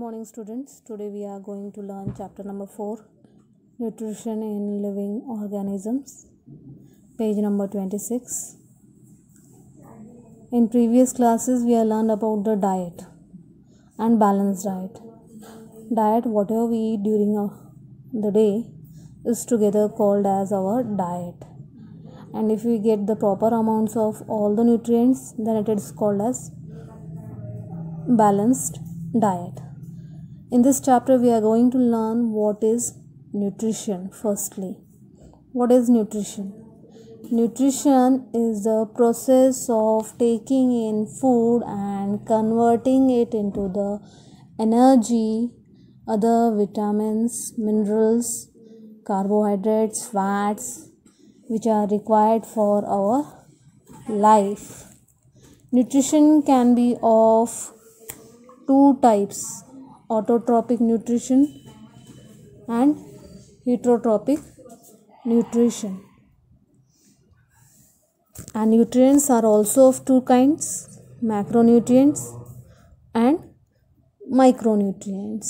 morning, students. Today we are going to learn chapter number 4, Nutrition in Living Organisms, page number 26. In previous classes we have learned about the diet and balanced diet. Diet, whatever we eat during the day, is together called as our diet. And if we get the proper amounts of all the nutrients, then it is called as balanced diet. In this chapter we are going to learn what is nutrition. Firstly, what is nutrition? Nutrition is the process of taking in food and converting it into the energy, other vitamins, minerals, carbohydrates, fats, which are required for our life. Nutrition can be of two types: autotrophic nutrition and heterotrophic nutrition. And nutrients are also of two kinds: macronutrients and micronutrients.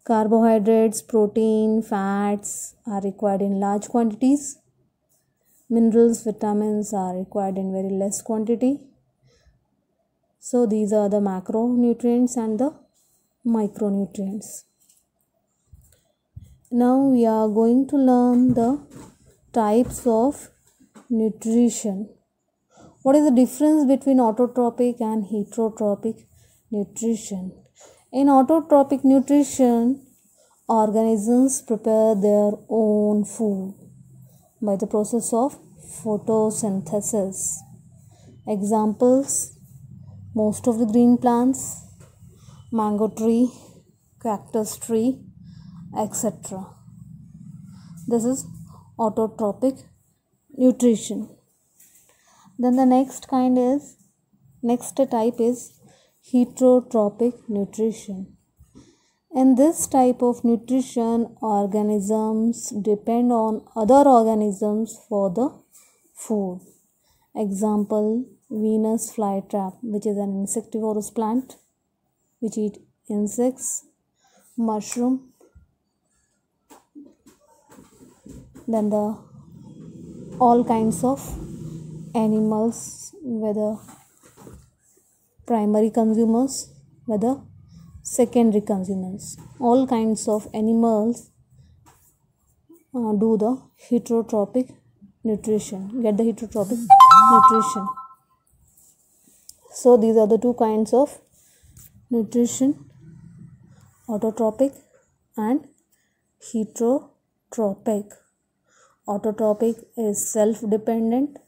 Carbohydrates, protein, fats are required in large quantities. Minerals, vitamins are required in very less quantity. So these are the macronutrients and the micronutrients. Now we are going to learn the types of nutrition. What is the difference between autotrophic and heterotrophic nutrition? In autotrophic nutrition, organisms prepare their own food by the process of photosynthesis. Examples: most of the green plants, mango tree, cactus tree, etc. This is autotrophic nutrition. Then the next type is heterotrophic nutrition. In this type of nutrition, organisms depend on other organisms for the food. Example: Venus flytrap, which is an insectivorous plant which eat insects. Mushroom. Then the all kinds of animals, whether primary consumers, whether secondary consumers. All kinds of animals do the heterotrophic nutrition, get the heterotrophic nutrition. So these are the two kinds of nutrition: autotrophic and heterotrophic. Autotrophic is self-dependent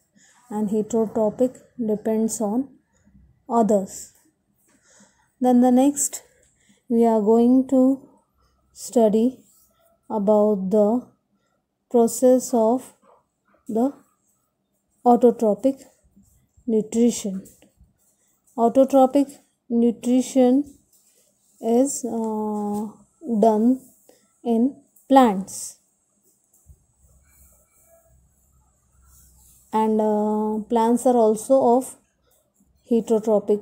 and heterotrophic depends on others. Then the next we are going to study about the process of the autotrophic nutrition. Autotrophic nutrition is done in plants, and plants are also of heterotrophic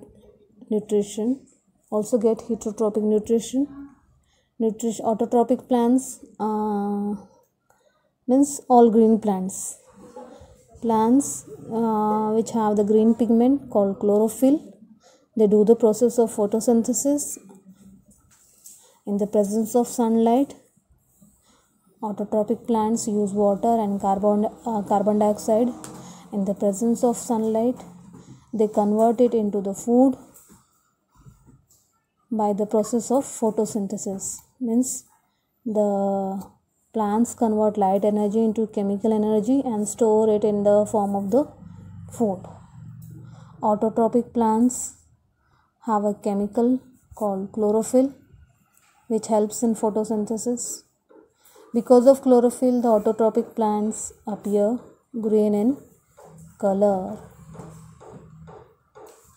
nutrition, also get heterotrophic nutrition. Autotrophic plants means all green plants which have the green pigment called chlorophyll. They do the process of photosynthesis in the presence of sunlight. Autotrophic plants use water and carbon dioxide. In the presence of sunlight, they convert it into the food by the process of photosynthesis. Means the plants convert light energy into chemical energy and store it in the form of the food. Autotrophic plants have a chemical called chlorophyll which helps in photosynthesis. Because of chlorophyll, the autotrophic plants appear green in color.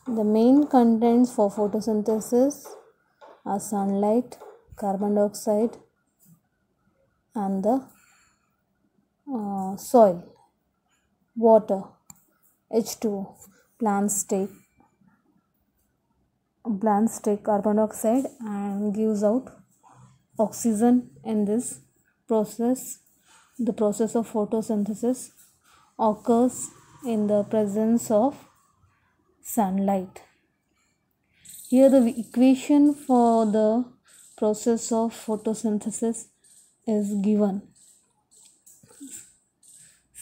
The main contents for photosynthesis are sunlight, carbon dioxide, and the soil, water, H2O. Plants take carbon dioxide and gives out oxygen in this process. The process of photosynthesis occurs in the presence of sunlight. Here the equation for the process of photosynthesis is given.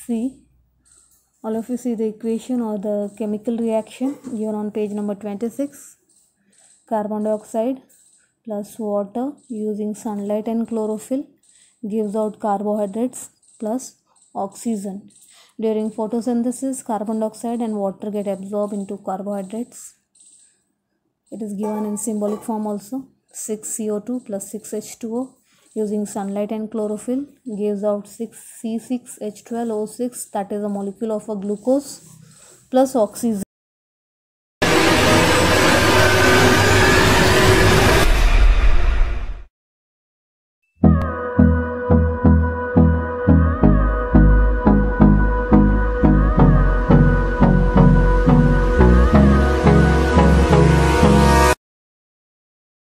See, all of you see the equation or the chemical reaction given on page number 26. Carbon dioxide plus water using sunlight and chlorophyll gives out carbohydrates plus oxygen. During photosynthesis, carbon dioxide and water get absorbed into carbohydrates. It is given in symbolic form also. 6 CO2 plus 6 H2O using sunlight and chlorophyll gives out 6 C6H12O6, that is a molecule of a glucose, plus oxygen.